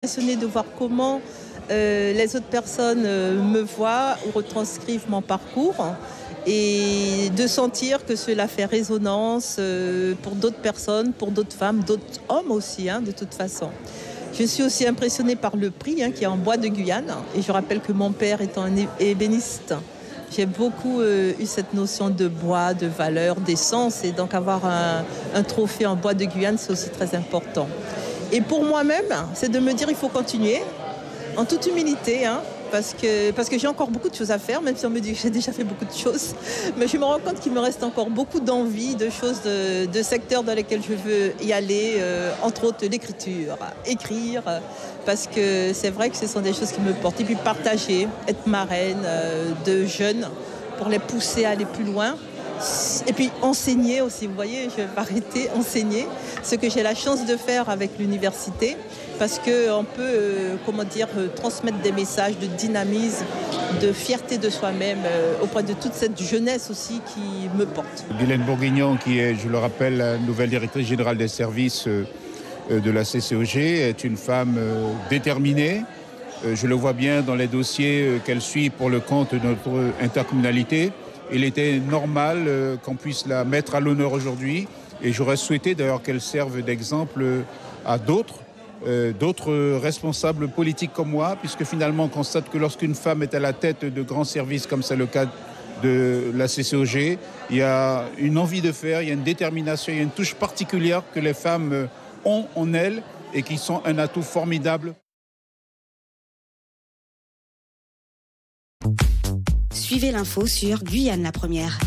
Impressionnée de voir comment les autres personnes me voient ou retranscrivent mon parcours et de sentir que cela fait résonance pour d'autres personnes, pour d'autres femmes, d'autres hommes aussi, de toute façon. Je suis aussi impressionnée par le prix qui est en bois de Guyane. Et je rappelle que mon père étant un ébéniste, j'ai beaucoup eu cette notion de bois, de valeur, d'essence. Et donc avoir un trophée en bois de Guyane, c'est aussi très important. Et pour moi-même, c'est de me dire qu'il faut continuer en toute humilité, parce que j'ai encore beaucoup de choses à faire, même si on me dit que j'ai déjà fait beaucoup de choses. Mais je me rends compte qu'il me reste encore beaucoup d'envie, de choses, de secteurs dans lesquels je veux y aller, entre autres l'écriture, écrire, parce que c'est vrai que ce sont des choses qui me portent. Et puis partager, être marraine de jeunes pour les pousser à aller plus loin. Et puis enseigner aussi, vous voyez, je vais arrêter, enseigner, ce que j'ai la chance de faire avec l'université, parce qu'on peut, transmettre des messages de dynamisme, de fierté de soi-même auprès de toute cette jeunesse aussi qui me porte. Guylaine Bourguignon, qui est, je le rappelle, la nouvelle directrice générale des services de la CCOG, est une femme déterminée. Je le vois bien dans les dossiers qu'elle suit pour le compte de notre intercommunalité. Il était normal qu'on puisse la mettre à l'honneur aujourd'hui et j'aurais souhaité d'ailleurs qu'elle serve d'exemple à d'autres responsables politiques comme moi, puisque finalement on constate que lorsqu'une femme est à la tête de grands services, comme c'est le cas de la CCOG, il y a une envie de faire, il y a une détermination, il y a une touche particulière que les femmes ont en elles et qui sont un atout formidable. Suivez l'info sur Guyane la Première.